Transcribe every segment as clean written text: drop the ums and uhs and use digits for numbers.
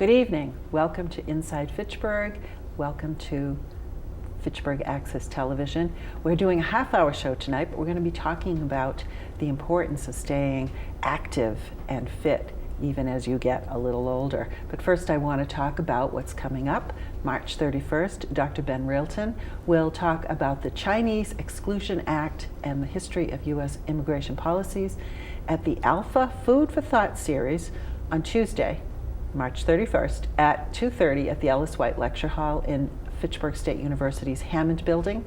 Good evening. Welcome to Inside Fitchburg. Welcome to Fitchburg Access Television. We're doing a half-hour show tonight, but we're going to be talking about the importance of staying active and fit even as you get a little older. But first I want to talk about what's coming up. March 31st, Dr. Ben Railton will talk about the Chinese Exclusion Act and the history of U.S. immigration policies at the Alpha Food for Thought series on Tuesday, March 31st at 2:30 at the Ellis White Lecture Hall in Fitchburg State University's Hammond Building.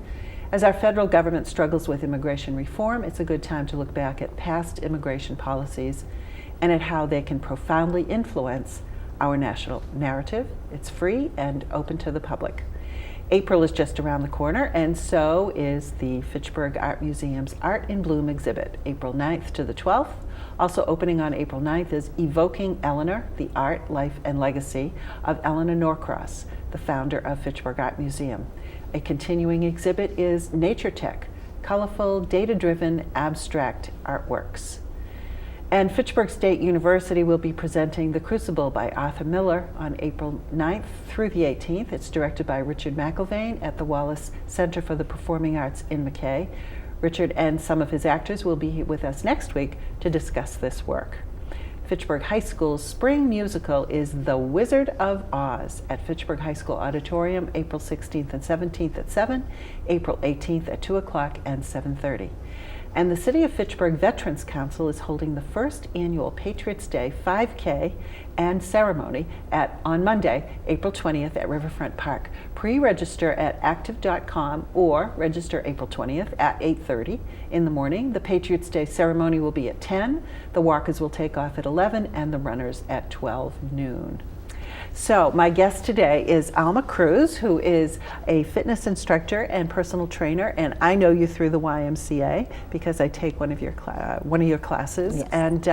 As our federal government struggles with immigration reform, it's a good time to look back at past immigration policies and at how they can profoundly influence our national narrative. It's free and open to the public. April is just around the corner, and so is the Fitchburg Art Museum's Art in Bloom exhibit, April 9th to the 12th. Also opening on April 9th is Evoking Eleanor, the Art, Life, and Legacy of Eleanor Norcross, the founder of Fitchburg Art Museum. A continuing exhibit is Nature Tech, colorful, data-driven, abstract artworks. And Fitchburg State University will be presenting The Crucible by Arthur Miller on April 9th through the 18th. It's directed by Richard McIlvaine at the Wallace Center for the Performing Arts in McKay. Richard and some of his actors will be with us next week to discuss this work. Fitchburg High School's spring musical is The Wizard of Oz at Fitchburg High School Auditorium, April 16th and 17th at 7, April 18th at 2 o'clock and 7:30. And the City of Fitchburg Veterans Council is holding the first annual Patriots Day 5K and ceremony on Monday, April 20th at Riverfront Park. Pre-register at active.com or register April 20th at 8:30 in the morning. The Patriots Day ceremony will be at 10. The walkers will take off at 11 and the runners at 12 noon. So my guest today is Alma Cruz, who is a fitness instructor and personal trainer, and I know you through the YMCA because I take one of your classes. Yes. And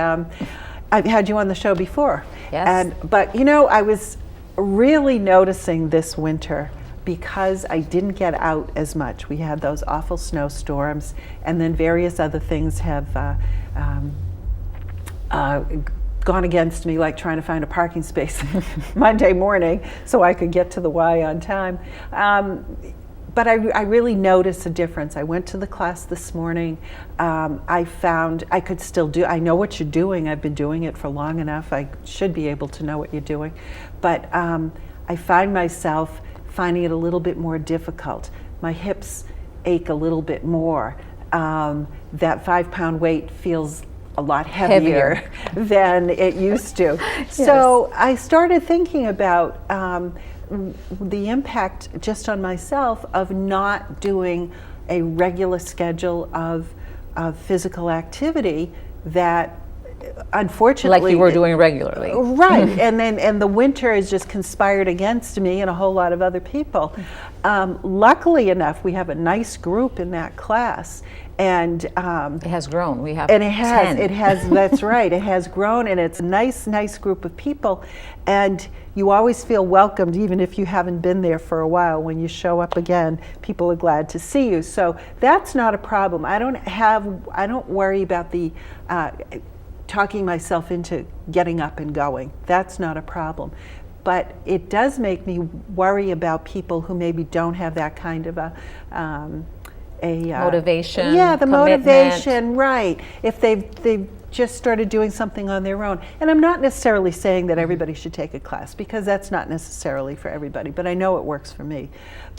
I've had you on the show before. Yes. But you know, I was really noticing this winter because I didn't get out as much. We had those awful snowstorms, and then various other things have gone against me, like trying to find a parking space Monday morning so I could get to the Y on time. But I really noticed a difference. I went to the class this morning. I found I could still I know what you're doing. I've been doing it for long enough. I should be able to know what you're doing. But I find myself finding it a little bit more difficult. My hips ache a little bit more. That 5-pound weight feels a lot heavier than it used to. Yes. So I started thinking about the impact just on myself of not doing a regular schedule of physical activity that unfortunately like you were doing regularly. Right. and the winter has just conspired against me and a whole lot of other people. Luckily enough, we have a nice group in that class. And it has grown. We have 10. That's right. It has grown, and it's a nice group of people. And you always feel welcomed, even if you haven't been there for a while. When you show up again, people are glad to see you. So that's not a problem. I don't worry about the talking myself into getting up and going. That's not a problem. But it does make me worry about people who maybe don't have that kind of a motivation. Yeah, the commitment. motivation, right. If they've just started doing something on their own. And I'm not necessarily saying that everybody should take a class, because that's not necessarily for everybody, but I know it works for me.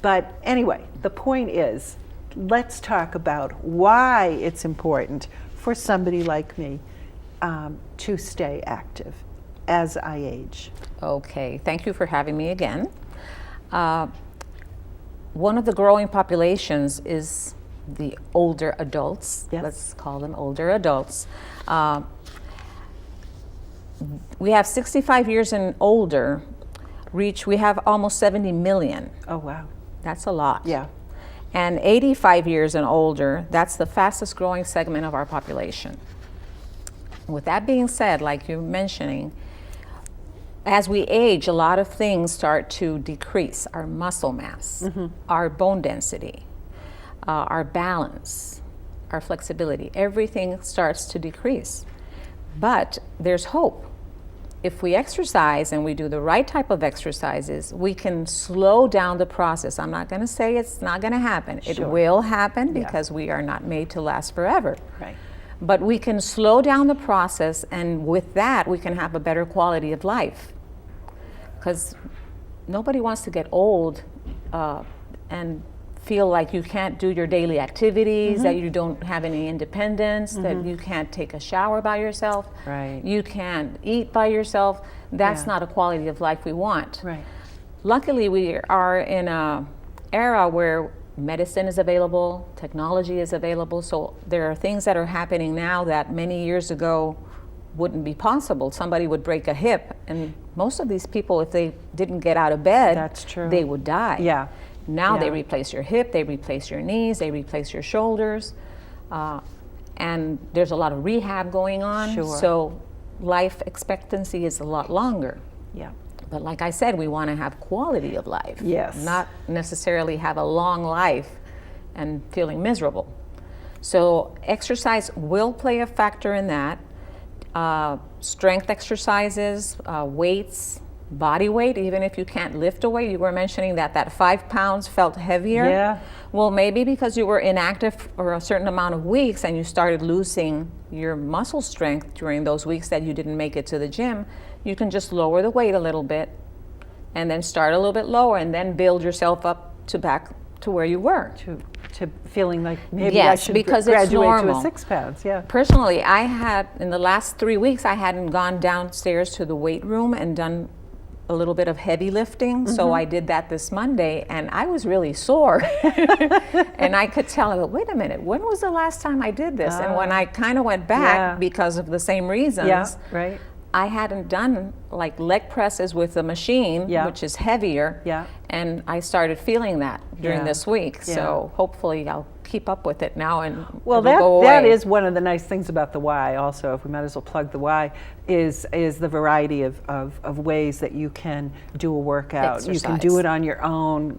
But anyway, the point is, let's talk about why it's important for somebody like me to stay active as I age. Okay, thank you for having me again. One of the growing populations is the older adults. Yes. Let's call them older adults. We have 65 years and older we have almost 70 million. Oh, wow. That's a lot. Yeah. And 85 years and older, that's the fastest growing segment of our population. With that being said, like you're mentioning, as we age, a lot of things start to decrease. Our muscle mass, our bone density, our balance, our flexibility, everything starts to decrease. But there's hope. if we exercise and we do the right type of exercises, we can slow down the process. I'm not going to say it's not going to happen. It Sure. will happen Yeah. because we are not made to last forever. Right. But we can slow down the process, and with that, we can have a better quality of life. Because nobody wants to get old and feel like you can't do your daily activities, that you don't have any independence, that you can't take a shower by yourself, Right. you can't eat by yourself. That's Yeah. not a quality of life we want. Right. Luckily, we are in an era where medicine is available, technology is available, so there are things that are happening now that many years ago wouldn't be possible. Somebody would break a hip, and most of these people, if they didn't get out of bed, That's true. they would die. Yeah. Now they Yeah. replace your hip, they replace your knees, they replace your shoulders, and there's a lot of rehab going on. Sure. So life expectancy is a lot longer. Yeah. But like I said, we want to have quality of life. Yes. Not necessarily have a long life and feeling miserable. So exercise will play a factor in that. Strength exercises, weights, body weight, even if you can't lift a weight. You were mentioning that 5 pounds felt heavier. Yeah. Well, maybe because you were inactive for a certain amount of weeks and you started losing your muscle strength during those weeks that you didn't make it to the gym, you can just lower the weight a little bit and then start a little bit lower and then build yourself up to back to where you were. To feeling like maybe Yes, I should because it's graduate to normal. a 6 pounds. Yeah. Personally, I had, in the last 3 weeks, I hadn't gone downstairs to the weight room and done a little bit of heavy lifting. So I did that this Monday and I was really sore. And I could tell, wait a minute, when was the last time I did this? And when I kind of went back Yeah. because of the same reasons, Yeah. Right. I hadn't done like leg presses with the machine, Yeah. which is heavier. Yeah. And I started feeling that during Yeah. this week. Yeah. So hopefully I'll keep up with it now and Well, it'll go away. that is one of the nice things about the Y. Also, if we might as well plug the Y, is the variety of ways that you can do a workout. You can do Exercise. it on your own,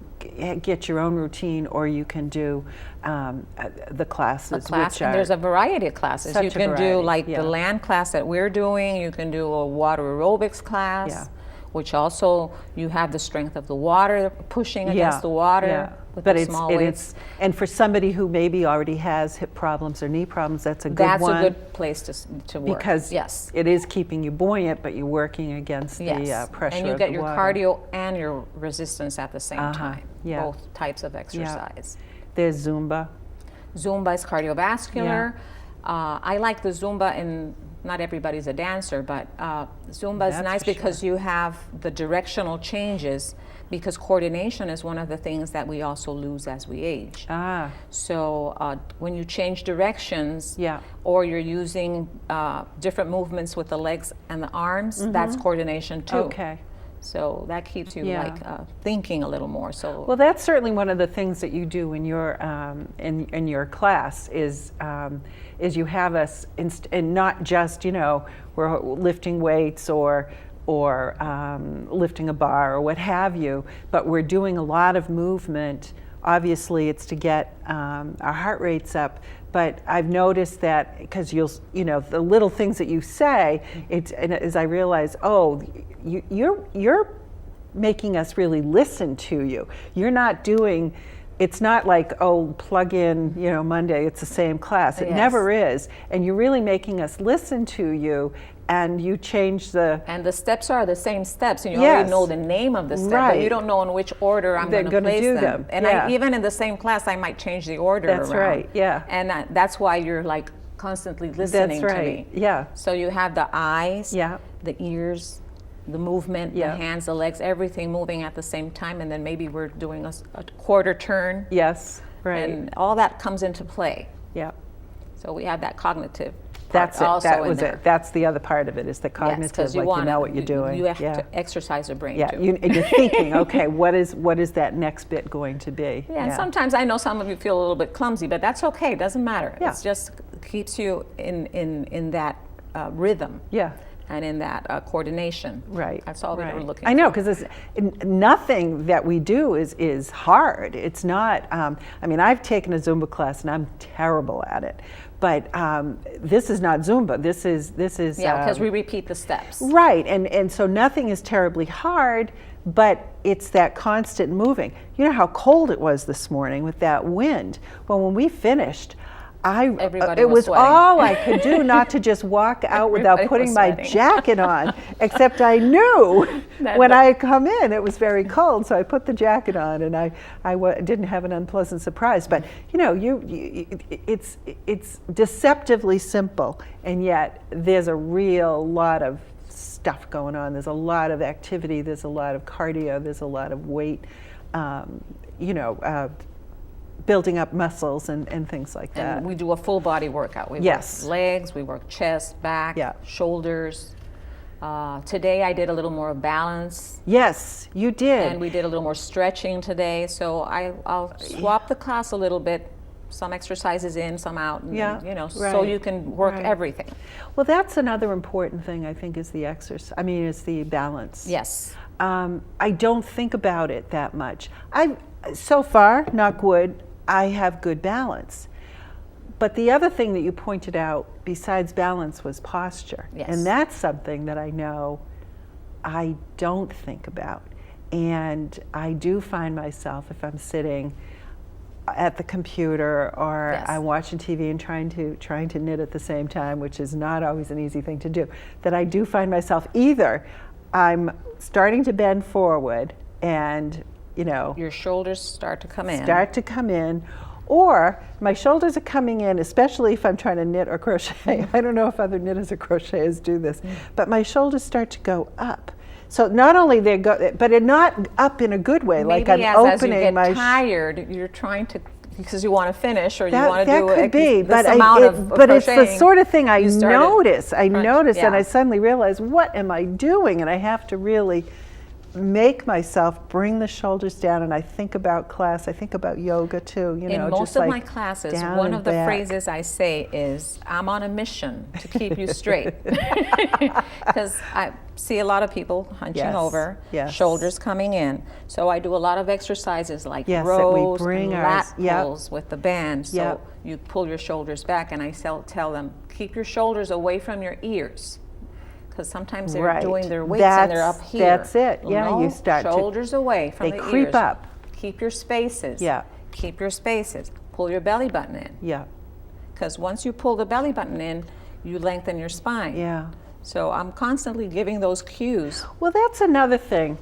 get your own routine, or you can do the classes. class, which and are there's a variety of classes. such You a can do variety, like yeah. the land class that we're doing. You can do a water aerobics class, Yeah. which also you have the strength of the water pushing against the water Yeah. with But the it's, small it- weights. it's and for somebody who maybe already has hip problems or knee problems, that's a good That's one. a good place to work. Because yes. it is keeping you buoyant, but you're working against the Yes, pressure and you of get the your water. cardio and your resistance at the same time. yeah. Both types of exercise. There's Zumba. Zumba is cardiovascular. I like the Zumba, and not everybody's a dancer, but Zumba is That's nice for because you have the directional changes, because coordination is one of the things that we also lose as we age. Ah, So when you change directions, Yeah. or you're using different movements with the legs and the arms, that's coordination too. okay. So that keeps you Yeah. like thinking a little more. So Well, that's certainly one of the things that you do in your class is you have us and not just we're lifting weights or lifting a bar or what have you, but we're doing a lot of movement. Obviously, it's to get our heart rates up. But I've noticed that because the little things that you say, and as I realize, you're making us really listen to you. You're not doing. It's not like, plug in, Monday, it's the same class. It Yes. never is. And you're really making us listen to you, and you change the. and the steps are the same steps, and you Yes. already know the name of the step, but Right. you don't know in which order I'm They're going to gonna place do them. them. And Yeah. even in the same class, I might change the order That's around. right, yeah. And that's why you're like constantly listening That's to right. me. Yeah. So you have the eyes, Yeah. the ears, the movement, Yeah. the hands, the legs, everything moving at the same time, and then maybe we're doing a quarter turn, Yes. Right. and all that comes into play. Yeah. So we have that cognitive part That's it. also That in was there. it. That's the other part of it is the Yes, cognitive, 'cause like you know what you're doing. You have yeah. to exercise your brain Yeah. too. And you're thinking, okay, what is that next bit going to be? Yeah, and sometimes I know some of you feel a little bit clumsy, but that's okay. It doesn't matter. Yeah. It just keeps you in that rhythm. Yeah. and in that coordination. Right. That's all we right. were looking I know, for. because nothing that we do is hard. It's not, I mean, I've taken a Zumba class and I'm terrible at it. But this is not Zumba. This is Yeah, because we repeat the steps. Right, and so nothing is terribly hard, but it's that constant moving. You know how cold it was this morning with that wind? Well, when we finished, Everybody it was was sweating. all I could do not to just walk out without Everybody putting was my sweating. jacket on, except I knew when I had come in it was very cold, so I put the jacket on, and I didn't have an unpleasant surprise. But you know, it's deceptively simple, and yet there's a real lot of stuff going on. There's a lot of activity, there's a lot of cardio, there's a lot of weight, building up muscles and things like that. And we do a full body workout. We Yes. work legs, we work chest, back, Yeah. shoulders. Today I did a little more balance, Yes, you did. and we did a little more stretching today. So I'll swap the class a little bit, some exercises in, some out, and, Yeah, so right, you can work right. everything. Well, that's another important thing, I think, is the exercise. I mean, is the balance. Yes. I don't think about it that much. So far, knock wood, I have good balance. But the other thing that you pointed out besides balance was posture. Yes. And that's something that I know I don't think about. And I do find myself, if I'm sitting at the computer or Yes. I'm watching TV and trying to knit at the same time, which is not always an easy thing to do, that I do find myself either I'm starting to bend forward and, you know, Your shoulders start to come in. or my shoulders are coming in, especially if I'm trying to knit or crochet. I don't know if other knitters or crocheters do this, but my shoulders start to go up. So not only they go, but they're not up in a good way, like I'm Maybe as opening you get my. tired, you're trying to, because you want to finish or you That, want to that do could be, this but amount of but it's the crocheting, sort of thing I you started notice. I crunch- notice, and yeah. I suddenly realize, what am I doing? And I have to really make myself bring the shoulders down. And I think about class. I think about yoga too. You know, In most just of like my classes, down one and of the back. phrases I say is, I'm on a mission to keep you straight. Because I see a lot of people hunching Yes, over, yes. shoulders coming in. So I do a lot of exercises like Yes, that we rows bring and ours- lat yep. pulls with the band. So Yep. you pull your shoulders back, and I tell them, keep your shoulders away from your ears. Because sometimes they're Right. doing their weights and they're up here. That's it. Yeah, No, you start to- shoulders away from they the creep ears. up. Keep your spaces. Yeah. Keep your spaces. Pull your belly button in. Yeah, Because once you pull the belly button in, you lengthen your spine. yeah. So I'm constantly giving those cues. Well, that's another thing.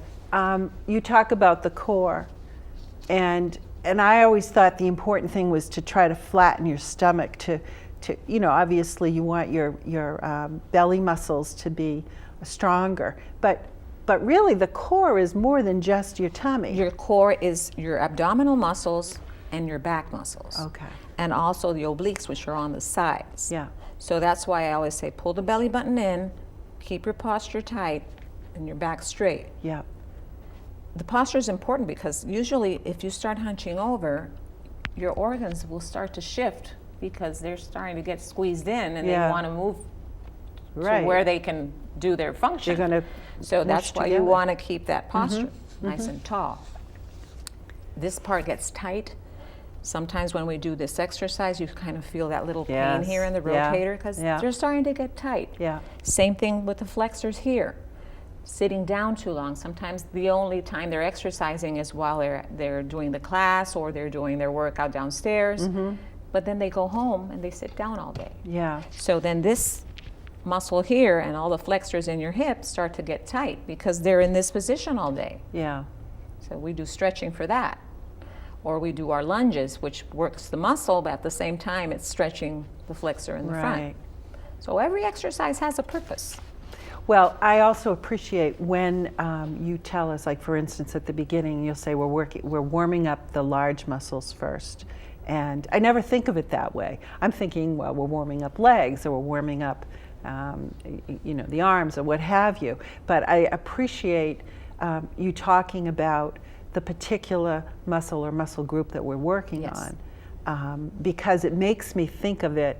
You talk about the core, and I always thought the important thing was to try to flatten your stomach. To you know, obviously you want your belly muscles to be stronger, but really the core is more than just your tummy. Your core is your abdominal muscles and your back muscles. Okay. And also the obliques, which are on the sides. Yeah. So that's why I always say pull the belly button in, keep your posture tight, and your back straight. Yeah. The posture is important because usually if you start hunching over, your organs will start to shift because they're starting to get squeezed in and Yeah. they want to move Right. to where they can do their function. They're gonna So that's mush why you together. want to keep that posture nice and tall. This part gets tight. Sometimes when we do this exercise, you kind of feel that little pain Yes. here in the Yeah. rotator because Yeah. they're starting to get tight. Yeah. Same thing with the flexors here. Sitting down too long. Sometimes the only time they're exercising is while they're doing the class or they're doing their workout downstairs. But then they go home and they sit down all day. Yeah. So then this muscle here and all the flexors in your hips start to get tight because they're in this position all day. Yeah. So we do stretching for that. Or we do our lunges, which works the muscle, but at the same time it's stretching the flexor in the Right. front. So every exercise has a purpose. Well, I also appreciate when you tell us, like for instance, at the beginning, you'll say we're warming up the large muscles first, and I never think of it that way. I'm thinking, well, we're warming up legs, or we're warming up, you know, the arms, or what have you. But I appreciate you talking about the particular muscle or muscle group that we're working on, because it makes me think of it.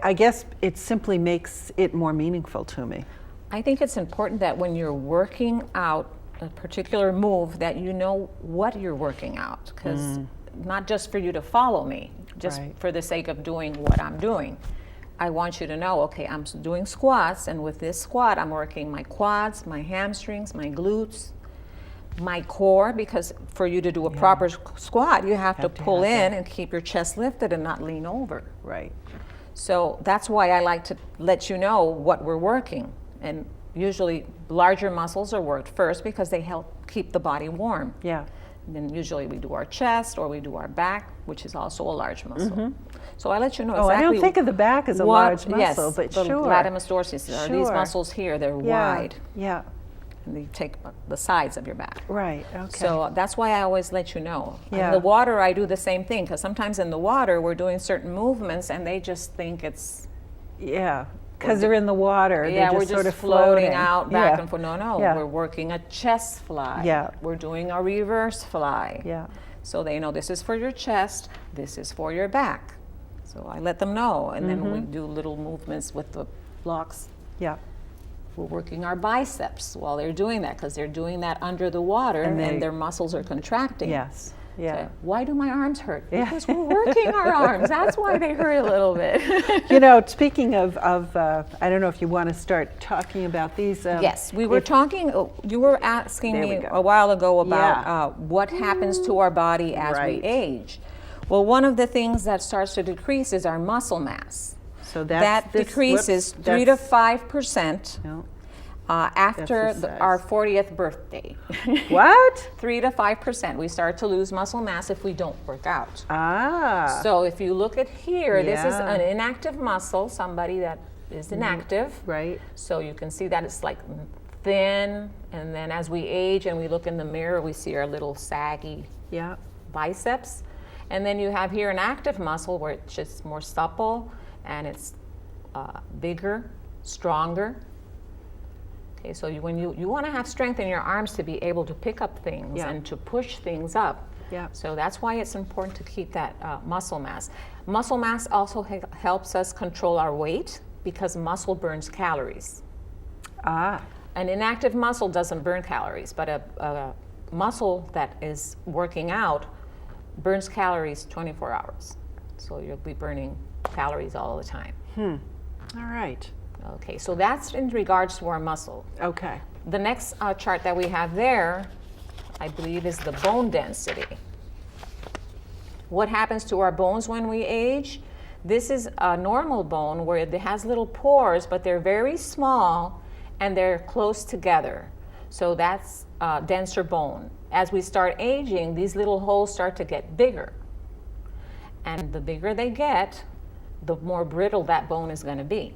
I guess it simply makes it more meaningful to me. I think it's important that when you're working out a particular move that you know what you're working out, because not just for you to follow me, just Right. for the sake of doing what I'm doing. I want you to know, okay, I'm doing squats, and with this squat, I'm working my quads, my hamstrings, my glutes, my core, because for you to do a proper squat, you have to pull have in that. and keep your chest lifted and not lean over. Right. So that's why I like to let you know what we're working. And usually larger muscles are worked first because they help keep the body warm. Yeah. And then usually we do our chest or we do our back, which is also a large muscle. So I let you know exactly. I don't think of the back as a large muscle, yes, but the sure. latissimus dorsi are these Sure. muscles here. They're Yeah. wide, Yeah. and they take the sides of your back. Right. Okay. So that's why I always let you know. Yeah. In the water, I do the same thing, because sometimes in the water we're doing certain movements and they just think it's yeah. Because they're in the water. yeah, they're we're just sort of floating out back Yeah. and forth. No, Yeah. we're working a chest fly. Yeah. We're doing a reverse fly. Yeah. So they know this is for your chest, this is for your back. So I let them know, and then we do little movements with the blocks. Yeah. We're working our biceps while they're doing that, because they're doing that under the water, And and, they- their muscles are contracting. Yes. Yeah. So, why do my arms hurt? Yeah. Because we're working our arms. That's why they hurt a little bit. You know, speaking of I don't know if you want to start talking about these. Yes, we were talking, you were asking There we me go. a while ago about Yeah. what happens to our body as Right. we age. Well, one of the things that starts to decrease is our muscle mass. So that's That this- decreases whoops, 3 to that's- 5% No. after That's the size. our 40th birthday. What? 3 to 5%. We start to lose muscle mass if we don't work out. Ah. So if you look at here, this is Yeah. an inactive muscle, somebody that is inactive. Right. So you can see that it's like thin, and then as we age and we look in the mirror, we see our little saggy Yeah. biceps. And then you have here an active muscle where it's just more supple and it's bigger, stronger. Okay, so when you want to have strength in your arms to be able to pick up things Yeah. and to push things up. Yeah. So that's why it's important to keep that muscle mass. Muscle mass also helps us control our weight, because muscle burns calories. Ah. An inactive muscle doesn't burn calories, but a muscle that is working out burns calories 24 hours. So you'll be burning calories all the time. All right. Okay, so that's in regards to our muscle. Okay. The next chart that we have there, I believe, is the bone density. What happens to our bones when we age? This is a normal bone where it has little pores, but they're very small and they're close together. So that's denser bone. As we start aging, these little holes start to get bigger. And the bigger they get, the more brittle that bone is going to be.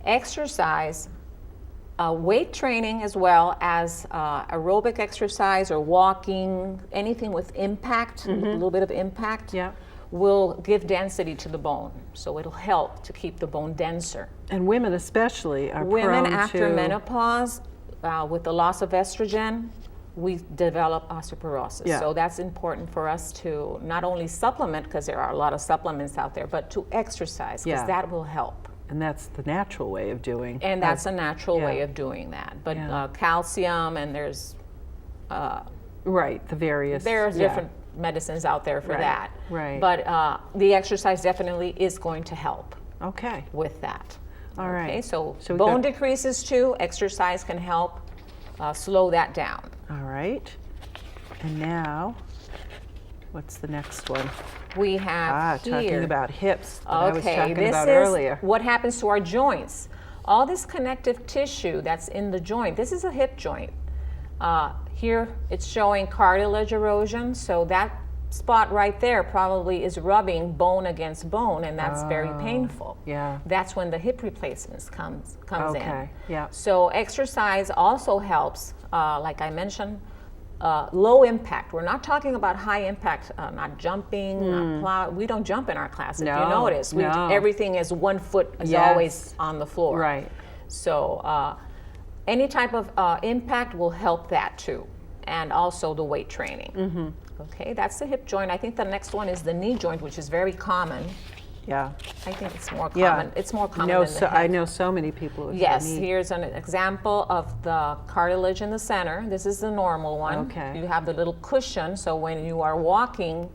Exercise, weight training, as well as aerobic exercise or walking, anything with impact, a little bit of impact, Yeah. will give density to the bone. So it'll help to keep the bone denser. And women especially are Women prone after to menopause, with the loss of estrogen, we develop osteoporosis. Yeah. So that's important for us to not only supplement, because there are a lot of supplements out there, but to exercise, because Yeah. that will help. And that's the natural way of doing. And that's a natural yeah. way of doing that. But Yeah. Calcium, and there's Right. The various. there's yeah. different medicines out there for Right, that. right. But the exercise definitely is going to help Okay. with that. All right. Okay, so So we bone got- decreases too. Exercise can help slow that down. All right. And now, what's the next one? We have here. Talking about hips that I was Okay, talking this about is earlier. what happens to our joints. All this connective tissue that's in the joint. This is a hip joint. Here it's showing cartilage erosion, so that spot right there probably is rubbing bone against bone, and that's very painful. yeah. That's when the hip replacements comes in. Okay, yeah. So exercise also helps, like I mentioned, low impact. We're not talking about high impact, not jumping, not plow. We don't jump in our class, if you No, notice. no. Everything is 1 foot is Yes. always on the floor. Right. So any type of impact will help that too, and also the weight training. Okay, that's the hip joint. I think the next one is the knee joint, which is very common. Yeah. I think it's more Yeah. common. It's more common No, in the so hip. I know so many people who Yes, need. here's an example of the cartilage in the center. This is the normal one. Okay. You have the little cushion, so when you are walking,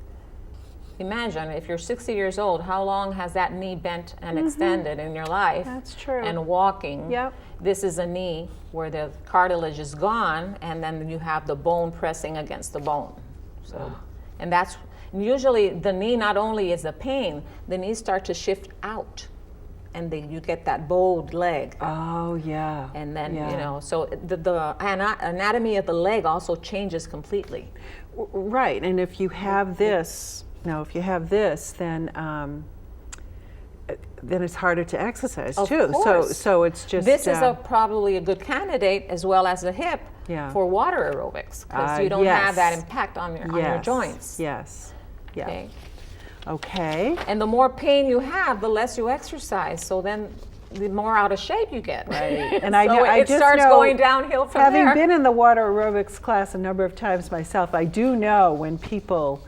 imagine if you're 60 years old, how long has that knee bent and extended in your life? That's true. And walking. Yep. This is a knee where the cartilage is gone, and then you have the bone pressing against the bone. So, and that's usually the knee. Not only is the pain, the knees start to shift out, and then you get that bowed leg. Oh, yeah. And then, Yeah. you know, so the anatomy of the leg also changes completely. Right, and if you have this, then it's harder to exercise Of too. course. So it's just This is probably a good candidate, as well as the hip, Yeah. for water aerobics, because you don't have that impact on your joints. Yes. Yeah. Okay. Okay. And the more pain you have, the less you exercise. So then the more out of shape you get. Right. And So I it just starts know, going downhill from having there. been in the water aerobics class a number of times myself, I do know when people,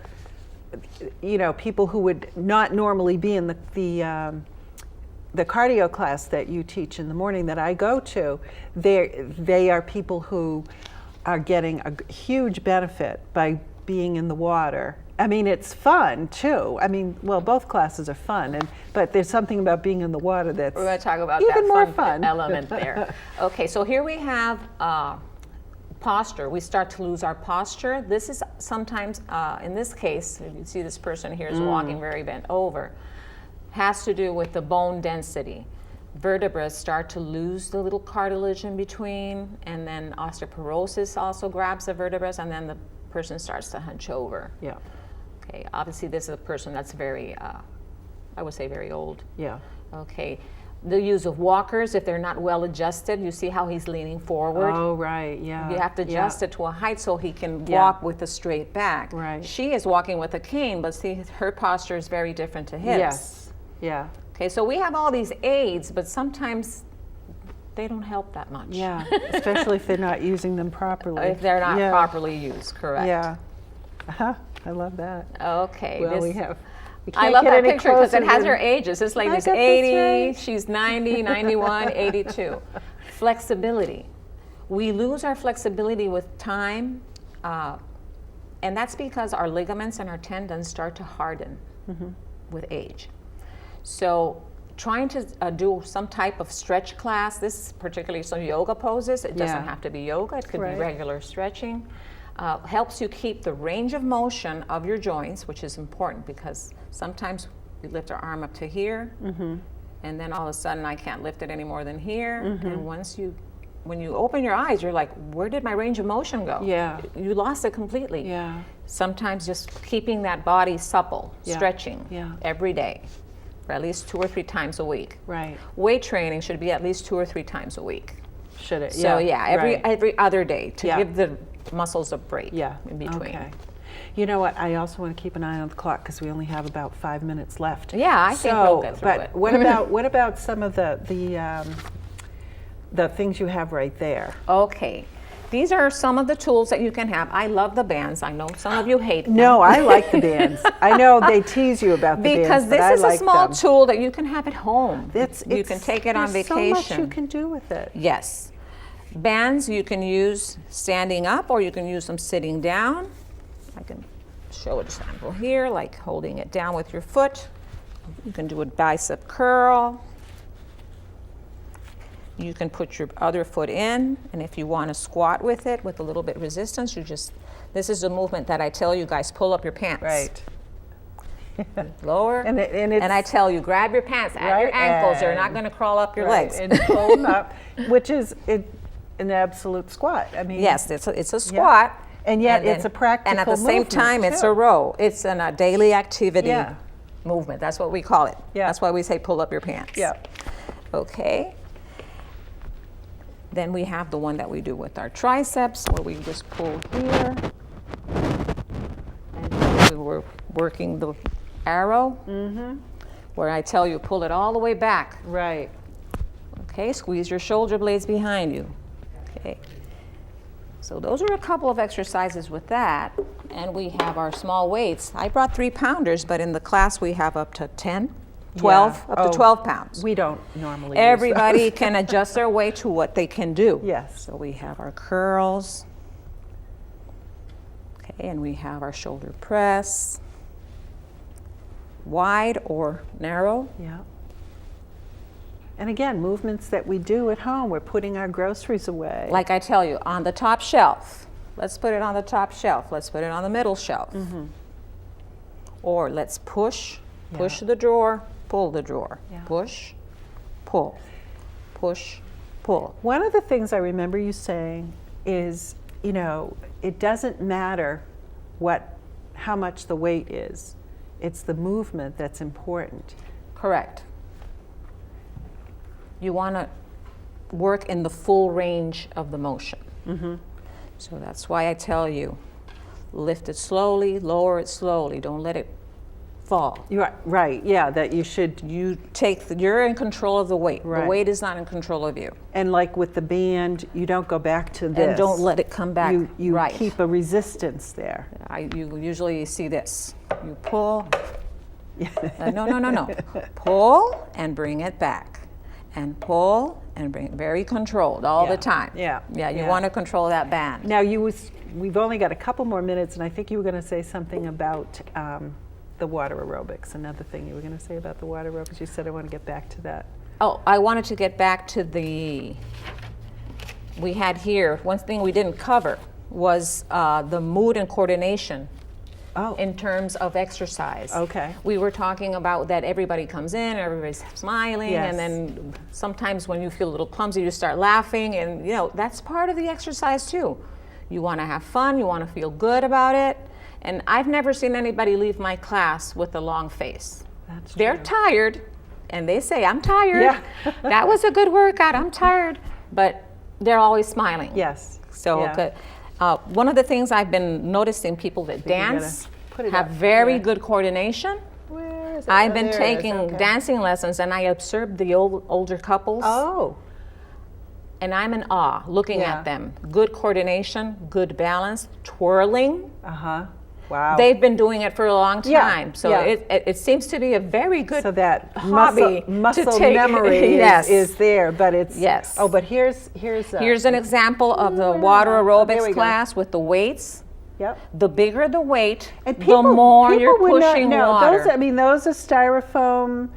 people who would not normally be in the cardio class that you teach in the morning that I go to, they are people who are getting a huge benefit by being in the water. I mean, it's fun too. I mean, well, both classes are fun, but there's something about being in the water that's We're going to talk about even that more fun fun element there. Okay, so here we have posture. We start to lose our posture. This is sometimes, in this case, if you see this person here is walking very bent over, has to do with the bone density. Vertebrae start to lose the little cartilage in between, and then osteoporosis also grabs the vertebrae, and then the person starts to hunch over. Yeah. Okay, obviously this is a person that's very, I would say very old. Yeah. Okay, the use of walkers, if they're not well adjusted, you see how he's leaning forward? Oh, right. Yeah. You have to adjust Yeah. it to a height so he can Yeah. walk with a straight back. Right. She is walking with a cane, but see, her posture is very different to his. Yes. Yeah. Okay, so we have all these aids, but sometimes they don't help that much. Yeah. Especially if they're not using them properly. If they're not Yeah. properly used, correct. Yeah. Uh-huh. I love that. Okay. Well, this- we have. We I can't love get that any picture because it closer has than- her ages. This lady's got this 80, right. she's 90, 91, 82. Flexibility. We lose our flexibility with time, and that's because our ligaments and our tendons start to harden with age. So trying to do some type of stretch class, this is particularly some yoga poses, it doesn't Yeah. have to be yoga, it could Right. be regular stretching. Helps you keep the range of motion of your joints, which is important because sometimes we lift our arm up to here, and then all of a sudden I can't lift it any more than here. And when you open your eyes, you're like, where did my range of motion go? Yeah. You lost it completely. Yeah. Sometimes just keeping that body supple, Yeah. stretching Yeah. every day, for at least 2 or 3 times a week. Right. Weight training should be at least 2 or 3 times a week. Should it? So right. every other day to Yeah. give the muscles a break Yeah. in between. Okay. You know what? I also want to keep an eye on the clock because we only have about 5 minutes left. Yeah, I think we'll get through but it. what about some of the things you have right there? Okay. These are some of the tools that you can have. I love the bands. I know some of you hate them. No, I like the bands. I know they tease you about the Because bands, but I this is a like small them. tool that you can have at home. You can It's- take it on there's vacation. so much you can do with it. Yes. Bands you can use standing up or you can use them sitting down. I can show an example here, like holding it down with your foot. You can do a bicep curl. You can put your other foot in, and if you want to squat with it with a little bit of resistance, this is a movement that I tell you guys, pull up your pants. Right. Lower. And I tell you, grab your pants at your Right, ankles. They're not and- going to crawl up your Right, legs. and pull them up, which is an absolute squat. I mean, Yes, it's a squat. And yet then- it's a practical And at the same movement, time, it's too. a row. It's a daily activity Yeah. movement. That's what we call it. Yeah. That's why we say pull up your pants. Yeah. Okay. Then we have the one that we do with our triceps, where we just pull here. And we're working the arrow, where I tell you pull it all the way back. Right. Okay, squeeze your shoulder blades behind you. Okay. So those are a couple of exercises with that. And we have our small weights. I brought 3-pounders, but in the class we have up to 10. 12, Yeah. up to Oh, 12 pounds. We don't normally use Everybody those. can adjust their weight to what they can do. Yes. So we have our curls. Okay, and we have our shoulder press. Wide or narrow. Yeah. And again, movements that we do at home. We're putting our groceries away. Like I tell you, on the top shelf. Let's put it on the top shelf. Let's put it on the middle shelf. Or let's push the drawer, pull the drawer. Yeah. Push, pull, push, pull. One of the things I remember you saying is, you know, it doesn't matter how much the weight is. It's the movement that's important. Correct. You want to work in the full range of the motion. So that's why I tell you, lift it slowly, lower it slowly. Don't let it fall. You're right. Yeah, that you You're in control of the weight. Right. The weight is not in control of you. and like with the band, you don't go back to this. And don't let it come back. You right. keep a resistance there. You usually see this. You pull. No. Pull and bring it back. And pull and bring it. Very controlled all Yeah. the time. Yeah. Yeah, you Yeah. want to control that band. Now we've only got a couple more minutes, and I think you were going to say something about the water aerobics. Another thing you were going to say about the water aerobics. You said I want to get back to that. Oh, I wanted to get back to we had here, one thing we didn't cover was the mood and coordination Oh. in terms of exercise. Okay. We were talking about that everybody comes in, everybody's smiling, Yes. and then sometimes when you feel a little clumsy, you start laughing, and you know, that's part of the exercise too. You want to have fun, you want to feel good about it, and I've never seen anybody leave my class with a long face. That's They're true. tired, and they say, I'm tired. Yeah. That was a good workout, I'm tired, but they're always smiling. Yes. So Yeah. good. One of the things I've been noticing, people that you gotta dance put it have up. very Yeah. good coordination. Where is it? I've Oh, been there it is. taking Okay. dancing lessons, and I observed the older couples, Oh. and I'm in awe looking Yeah. at them. Good coordination, good balance, twirling. Uh-huh. Wow. They've been doing it for a long Yeah, time, so yeah. it seems to be a very good so that hobby muscle to take. memory Yes. is there, but it's Yes. Oh, but here's Here's an example of the Where water am I? Oh, there aerobics we go. class with the weights. Yep. The bigger the weight, And the more people you're would not pushing know. water. Those are styrofoam.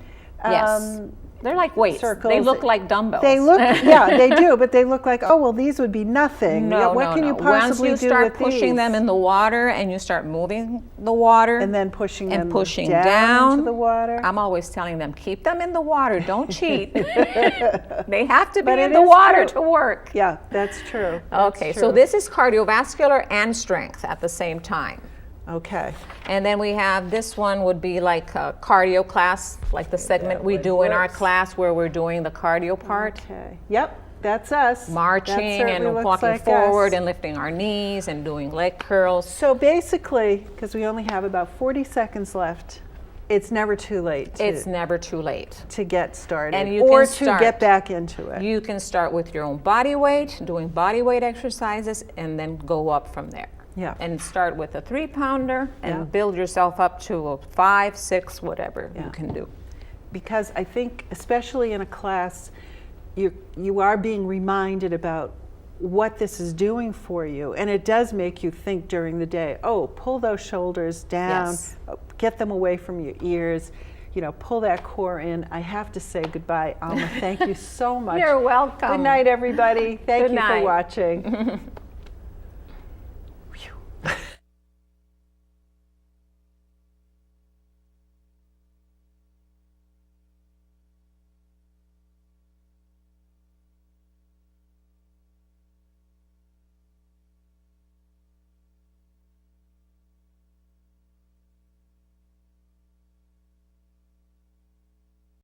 Yes. They're like weights. circles. They look like dumbbells. They look, yeah, they do, but they look like, oh, well, these would be nothing. No, what can you Once possibly you do start with pushing these? them in the water and you start moving the water And then pushing and them pushing down to the water. I'm always telling them, keep them in the water. Don't cheat. They have to be But in it the is water true. to work. Yeah, that's true. That's Okay, so true. this is cardiovascular and strength at the same time. Okay. And then we have this one would be like a cardio class, like the segment we do in our works. class where we're doing the cardio part. Okay. Yep, that's us. That Marching certainly and looks walking like forward us. and lifting our knees and doing leg curls. So basically, because we only have about 40 seconds left, it's never too late It's never too late. to get started And you or can to start. get back into it. You can start with your own body weight, doing body weight exercises, and then go up from there. Yeah. And start with a 3-pounder and Yeah. build yourself up to a 5, 6, whatever Yeah. you can do. Because I think, especially in a class, you are being reminded about what this is doing for you. And it does make you think during the day, oh, pull those shoulders down, Yes. get them away from your ears, pull that core in. I have to say goodbye, Alma. Thank you so much. You're welcome. Good night, everybody. Thank Good you for night. watching.